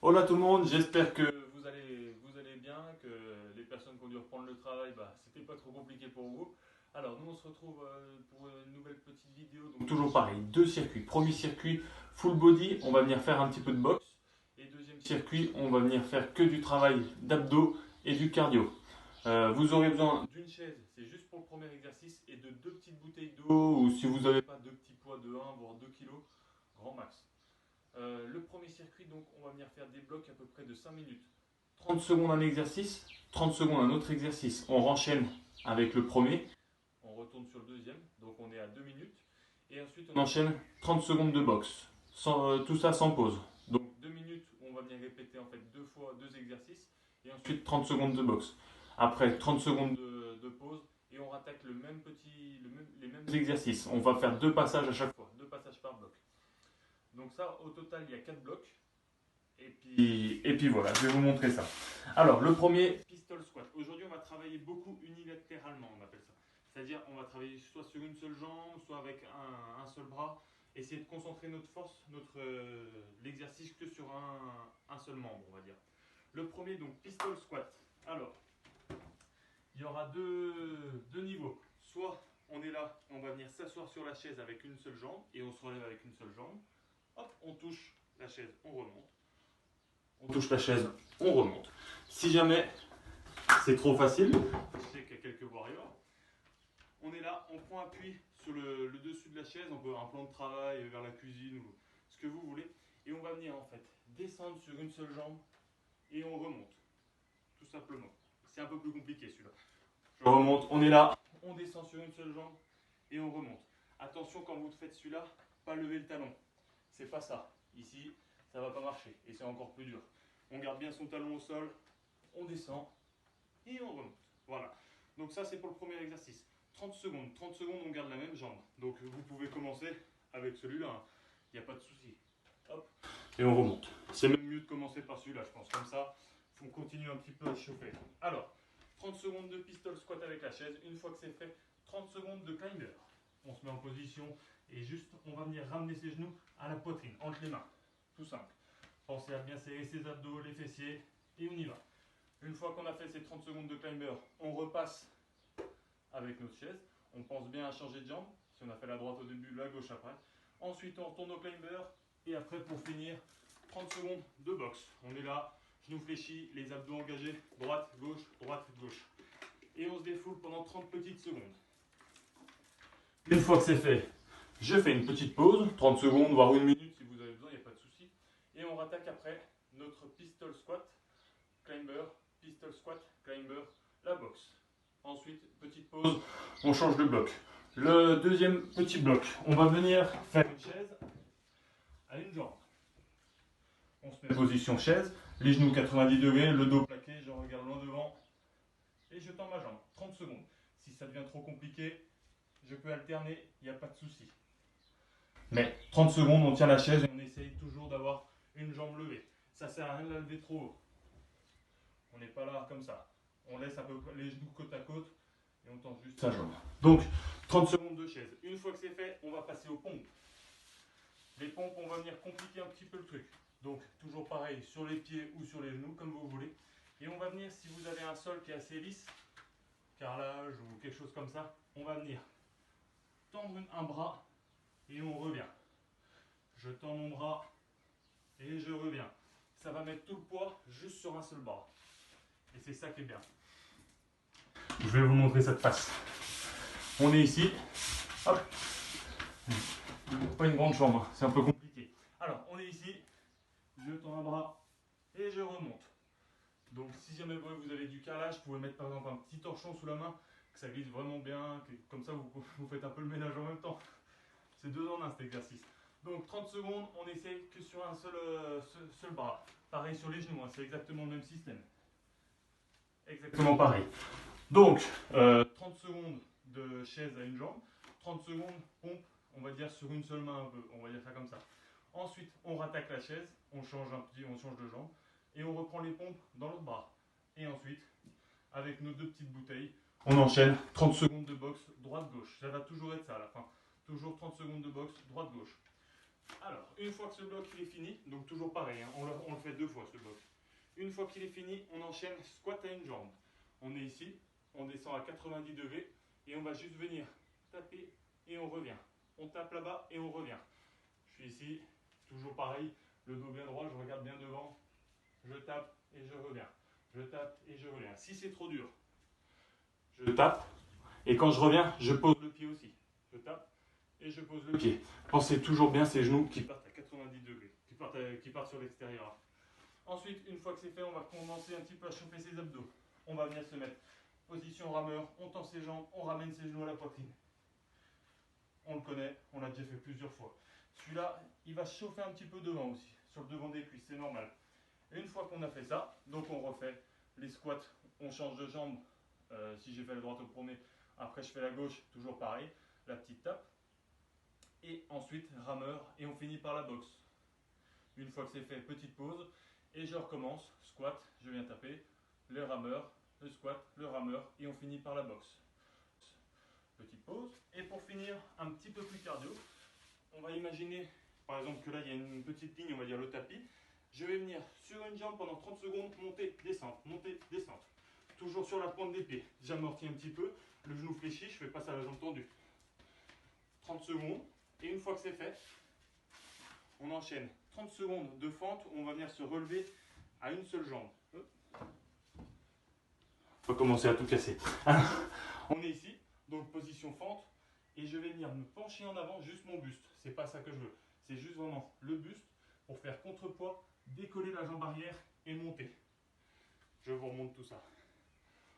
Hola tout le monde, j'espère que vous allez bien, que les personnes qui ont dû reprendre le travail, c'était pas trop compliqué pour vous. Alors nous on se retrouve pour une nouvelle petite vidéo. Donc, toujours pareil, deux circuits. Premier circuit, full body, on va venir faire un petit peu de boxe. Et deuxième circuit, on va venir faire que du travail d'abdos et du cardio. Vous aurez besoin d'une chaise, c'est juste pour le premier exercice, et de deux petites bouteilles d'eau, ou si vous n'avez pas deux petits poids de 1 voire 2 kilos, grand max. Le premier circuit, donc, on va venir faire des blocs à peu près de 5 minutes. 30 secondes un exercice, 30 secondes un autre exercice. On renchaîne avec le premier, on retourne sur le deuxième, donc on est à 2 minutes. Et ensuite, on enchaîne 30 secondes de boxe. Tout ça sans pause. Donc 2 minutes où on va venir répéter en fait deux fois deux exercices. Et ensuite 30 secondes de boxe. Après 30 secondes de pause. Et on rattaque les mêmes exercices. On va faire deux passages à chaque fois, deux passages par bloc. Donc ça, au total, il y a 4 blocs. Et puis voilà, je vais vous montrer ça. Alors, le premier, pistol squat. Aujourd'hui, on va travailler beaucoup unilatéralement, on appelle ça. C'est-à-dire, on va travailler soit sur une seule jambe, soit avec un seul bras. Essayer de concentrer notre force, l'exercice que sur un seul membre, on va dire. Le premier, donc, pistol squat. Alors, il y aura deux niveaux. Soit on est là, on va venir s'asseoir sur la chaise avec une seule jambe et on se relève avec une seule jambe. Hop, on touche la chaise, on remonte. On touche la chaise, on remonte. Si jamais c'est trop facile, je sais qu'il y a quelques warriors, on est là, on prend appui sur le dessus de la chaise, on peut avoir un plan de travail vers la cuisine ou ce que vous voulez, et on va venir en fait descendre sur une seule jambe et on remonte, tout simplement. C'est un peu plus compliqué celui-là. Je remonte, on est là, on descend sur une seule jambe et on remonte. Attention quand vous faites celui-là, pas lever le talon. C'est pas ça. Ici, ça va pas marcher et c'est encore plus dur. On garde bien son talon au sol, on descend et on remonte. Voilà. Donc ça c'est pour le premier exercice. 30 secondes. 30 secondes, on garde la même jambe. Donc vous pouvez commencer avec celui-là. Il n'y a pas de souci. Hop. Et on remonte. C'est même mieux de commencer par celui-là, je pense. Comme ça, on continue un petit peu à chauffer. Alors, 30 secondes de pistol squat avec la chaise. Une fois que c'est fait, 30 secondes de climber. On se met en position et juste on va venir ramener ses genoux à la poitrine, entre les mains. Tout simple. Pensez à bien serrer ses abdos, les fessiers et on y va. Une fois qu'on a fait ces 30 secondes de climber, on repasse avec notre chaise. On pense bien à changer de jambe. Si on a fait la droite au début, la gauche après. Ensuite, on retourne au climber. Et après, pour finir, 30 secondes de boxe. On est là, genoux fléchis, les abdos engagés, droite, gauche. Et on se défoule pendant 30 petites secondes. Une fois que c'est fait, je fais une petite pause, 30 secondes, voire une minute si vous avez besoin, il n'y a pas de souci. Et on rattaque après notre pistol squat, climber, pistol squat, climber, la boxe. Ensuite, petite pause, on change de bloc. Le deuxième petit bloc, on va venir faire une chaise à une jambe. On se met en position chaise, les genoux 90 degrés, le dos plaqué, je regarde loin devant et je tends ma jambe. 30 secondes. Si ça devient trop compliqué, je peux alterner, il n'y a pas de souci. Mais 30 secondes, on tient la chaise et on essaye toujours d'avoir une jambe levée. Ça ne sert à rien de la lever trop haut. On n'est pas là comme ça. On laisse à peu près les genoux côte à côte et on tend juste sa jambe. Donc 30 secondes de chaise. Une fois que c'est fait, on va passer aux pompes. Les pompes, on va venir compliquer un petit peu le truc. Donc toujours pareil, sur les pieds ou sur les genoux, comme vous voulez. Et on va venir, si vous avez un sol qui est assez lisse, carrelage ou quelque chose comme ça, on va venir tendre un bras et on revient. Je tends mon bras et je reviens. Ça va mettre tout le poids juste sur un seul bras. Et c'est ça qui est bien. Je vais vous montrer ça de face. On est ici. Hop. Pas une grande chambre, c'est un peu compliqué. Alors, on est ici. Je tends un bras et je remonte. Donc, si jamais vous avez du carrelage, vous pouvez mettre par exemple un petit torchon sous la main, que ça glisse vraiment bien, comme ça vous faites un peu le ménage en même temps. C'est deux en un cet exercice. Donc 30 secondes, on essaye que sur un seul bras. Pareil sur les genoux, hein, c'est exactement le même système. Exactement pareil. Donc 30 secondes de chaise à une jambe, 30 secondes pompe, on va dire sur une seule main un peu, on va dire ça comme ça. Ensuite, on rattaque la chaise, on change de jambe et on reprend les pompes dans l'autre bras. Et ensuite, avec nos deux petites bouteilles, on enchaîne 30 secondes de boxe droite-gauche. Ça va toujours être ça à la fin. Toujours 30 secondes de boxe droite-gauche. Alors, une fois que ce bloc il est fini, donc toujours pareil, hein, on le fait 2 fois ce bloc. Une fois qu'il est fini, on enchaîne squat à une jambe. On est ici, on descend à 90 degrés et on va juste venir taper et on revient. On tape là-bas et on revient. Je suis ici, toujours pareil, le dos bien droit, je regarde bien devant, je tape et je reviens. Je tape et je reviens. Si c'est trop dur, je tape et quand je reviens, je pose le pied aussi. Je tape et je pose le pied. Pensez toujours bien ces genoux qui partent à 90 degrés, qui partent sur l'extérieur. Ensuite, une fois que c'est fait, on va commencer un petit peu à chauffer ses abdos. On va venir se mettre position rameur, on tend ses jambes, on ramène ses genoux à la poitrine. On le connaît, on l'a déjà fait plusieurs fois. Celui-là, il va chauffer un petit peu devant aussi, sur le devant des cuisses, c'est normal. Et une fois qu'on a fait ça, donc on refait les squats, on change de jambe. Si j'ai fait la droite au premier, après je fais la gauche, toujours pareil, la petite tape. Et ensuite, rameur, et on finit par la boxe. Une fois que c'est fait, petite pause. Et je recommence, squat, je viens taper, le rameur, le squat, le rameur, et on finit par la boxe. Petite pause. Et pour finir, un petit peu plus cardio, on va imaginer, par exemple, que là, il y a une petite ligne, on va dire le tapis. Je vais venir sur une jambe pendant 30 secondes, monter, descendre, monter, descendre. Toujours sur la pointe des pieds. J'amortis un petit peu, le genou fléchi, je fais passer à la jambe tendue. 30 secondes, et une fois que c'est fait, on enchaîne 30 secondes de fente où on va venir se relever à une seule jambe. On va commencer à tout casser. On est ici, donc position fente, et je vais venir me pencher en avant, juste mon buste. C'est pas ça que je veux. C'est juste vraiment le buste pour faire contrepoids, décoller la jambe arrière et monter. Je vous remonte tout ça.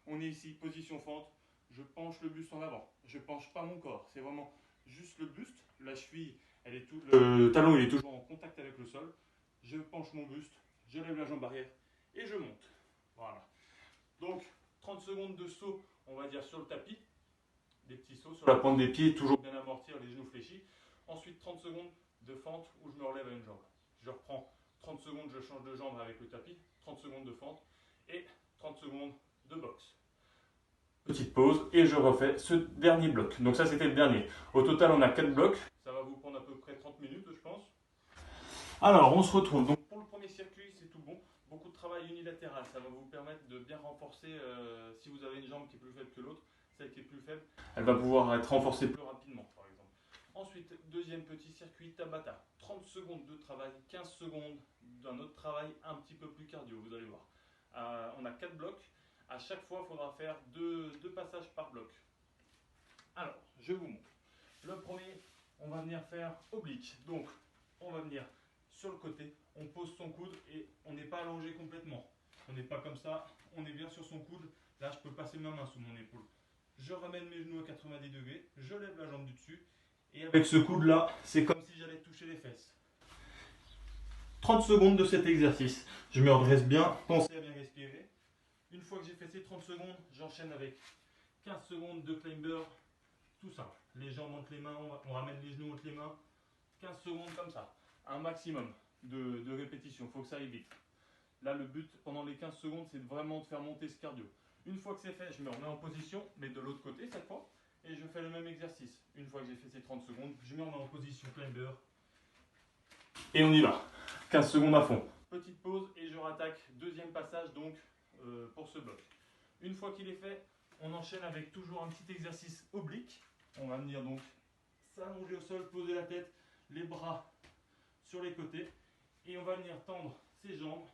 On est ici, position fente, je penche le buste en avant. Je penche pas mon corps, c'est vraiment juste le buste. La cheville, le talon il est toujours en contact avec le sol. Je penche mon buste, je lève la jambe arrière et je monte. Voilà. Donc 30 secondes de saut, on va dire sur le tapis. Des petits sauts sur la pointe des pieds, toujours bien amortir, les genoux fléchis. Ensuite 30 secondes de fente où je me relève à une jambe. Je reprends 30 secondes, je change de jambe avec le tapis. 30 secondes de fente et 30 secondes de boxe. Petite pause et je refais ce dernier bloc. Donc ça c'était le dernier. Au total on a 4 blocs. Ça va vous prendre à peu près 30 minutes je pense. Alors on se retrouve. Donc pour le premier circuit c'est tout bon. Beaucoup de travail unilatéral. Ça va vous permettre de bien renforcer si vous avez une jambe qui est plus faible que l'autre. Celle qui est plus faible, elle va pouvoir être renforcée plus rapidement par exemple. Ensuite, deuxième petit circuit Tabata. 30 secondes de travail, 15 secondes d'un autre travail un petit peu plus cardio, vous allez voir. On a 4 blocs. À chaque fois, il faudra faire deux passages par bloc. Alors, je vous montre. Le premier, on va venir faire oblique. Donc, on va venir sur le côté, on pose son coude et on n'est pas allongé complètement. On n'est pas comme ça, on est bien sur son coude. Là, je peux passer ma main sous mon épaule. Je ramène mes genoux à 90 degrés, je lève la jambe du dessus. Et avec ce coude-là, c'est comme si j'allais toucher les fesses. 30 secondes de cet exercice. Je me redresse bien, pensez à bien respirer. Une fois que j'ai fait ces 30 secondes, j'enchaîne avec 15 secondes de climber, tout simple. Les jambes entre les mains, on ramène les genoux entre les mains. 15 secondes comme ça, un maximum de répétitions, il faut que ça aille vite. Là, le but pendant les 15 secondes, c'est vraiment de faire monter ce cardio. Une fois que c'est fait, je me remets en position, mais de l'autre côté cette fois, et je fais le même exercice. Une fois que j'ai fait ces 30 secondes, je me remets en position climber, et on y va. 15 secondes à fond. Petite pause, et je rattaque. Deuxième passage, donc, pour ce bloc. Une fois qu'il est fait, on enchaîne avec toujours un petit exercice oblique. On va venir donc s'allonger au sol, poser la tête, les bras sur les côtés, et on va venir tendre ses jambes,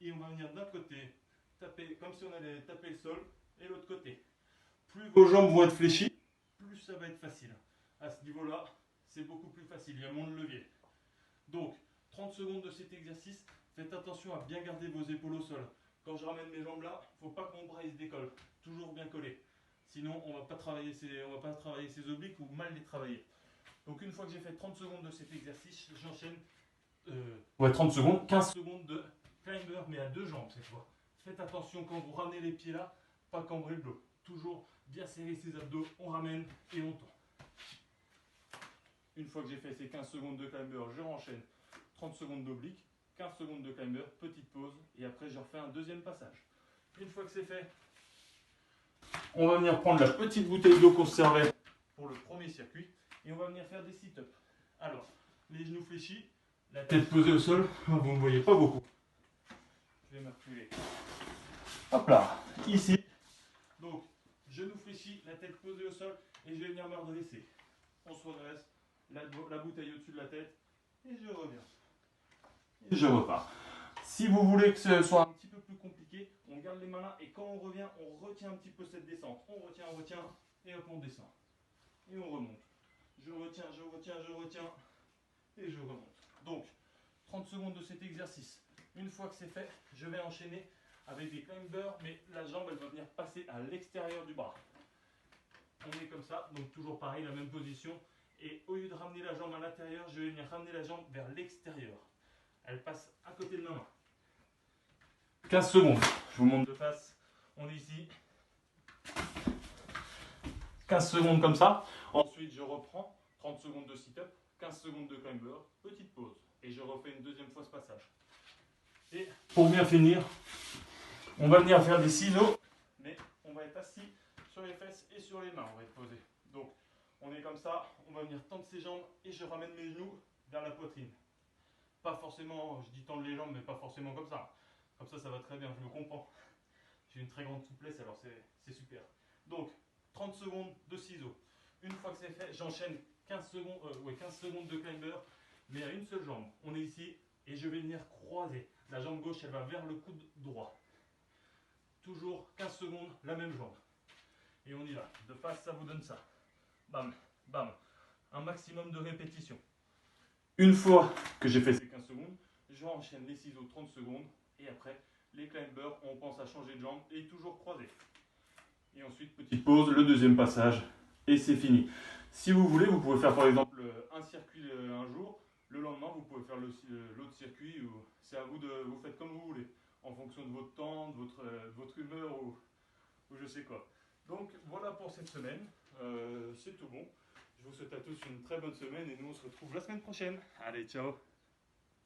et on va venir d'un côté taper comme si on allait taper le sol, et l'autre côté. Plus vos jambes vont être fléchies, plus ça va être facile. À ce niveau-là, c'est beaucoup plus facile, il y a moins de levier. Donc, 30 secondes de cet exercice, faites attention à bien garder vos épaules au sol. Quand je ramène mes jambes là, il ne faut pas que mon bras il se décolle, toujours bien collé. Sinon, on ne va pas travailler ses obliques ou mal les travailler. Donc une fois que j'ai fait 30 secondes de cet exercice, j'enchaîne 30 secondes, 15 secondes de climber, mais à deux jambes cette fois. Faites attention quand vous ramenez les pieds là, pas cambrer le dos. Toujours bien serrer ses abdos, on ramène et on tend. Une fois que j'ai fait ces 15 secondes de climber, je renchaîne 30 secondes d'oblique, 15 secondes de climber, petite pause, et après je refais un deuxième passage. Une fois que c'est fait, on va venir prendre la petite bouteille d'eau qu'on se servait pour le premier circuit, et on va venir faire des sit-ups. Alors, les genoux fléchis, la tête posée au sol. Vous ne me voyez pas beaucoup. Je vais me reculer. Hop là, ici. Donc, genoux fléchis, la tête posée au sol et je vais venir me redresser. On se redresse, la bouteille au-dessus de la tête et je reviens. Et je repars. Si vous voulez que ce soit un petit peu plus compliqué, on garde les mains là et quand on revient, on retient un petit peu cette descente. On retient et hop, on descend. Et on remonte. Je retiens et je remonte. Donc, 30 secondes de cet exercice. Une fois que c'est fait, je vais enchaîner avec des climbers, mais la jambe elle va venir passer à l'extérieur du bras. On est comme ça, donc toujours pareil, la même position. Et au lieu de ramener la jambe à l'intérieur, je vais venir ramener la jambe vers l'extérieur. Elle passe à côté de ma main. 15 secondes. Je vous montre de face. On est ici. 15 secondes comme ça. Ensuite, je reprends. 30 secondes de sit-up. 15 secondes de climber. Petite pause. Et je refais une deuxième fois ce passage. Et pour bien finir, on va venir faire des ciseaux. Mais on va être assis sur les fesses et sur les mains. On va être posé. Donc, on est comme ça. On va venir tendre ses jambes. Et je ramène mes genoux vers la poitrine. Pas forcément, je dis tendre les jambes, mais pas forcément comme ça. Comme ça va très bien, je le comprends. J'ai une très grande souplesse, alors c'est super. Donc, 30 secondes de ciseaux. Une fois que c'est fait, j'enchaîne 15 secondes de climber, mais à une seule jambe. On est ici et je vais venir croiser. La jambe gauche, elle va vers le coude droit. Toujours 15 secondes, la même jambe. Et on y va. De face, ça vous donne ça. Bam, bam. Un maximum de répétitions. Une fois que j'ai fait ces 15 secondes, je enchaîne les ciseaux 30 secondes et après les climbers, on pense à changer de jambe et toujours croiser. Et ensuite, petite pause, le deuxième passage et c'est fini. Si vous voulez, vous pouvez faire par exemple un circuit un jour, le lendemain vous pouvez faire l'autre circuit, c'est à vous vous faites comme vous voulez, en fonction de votre temps, de votre humeur ou je sais quoi. Donc voilà pour cette semaine, c'est tout bon. Je vous souhaite à tous une très bonne semaine et nous on se retrouve la semaine prochaine. Allez, ciao!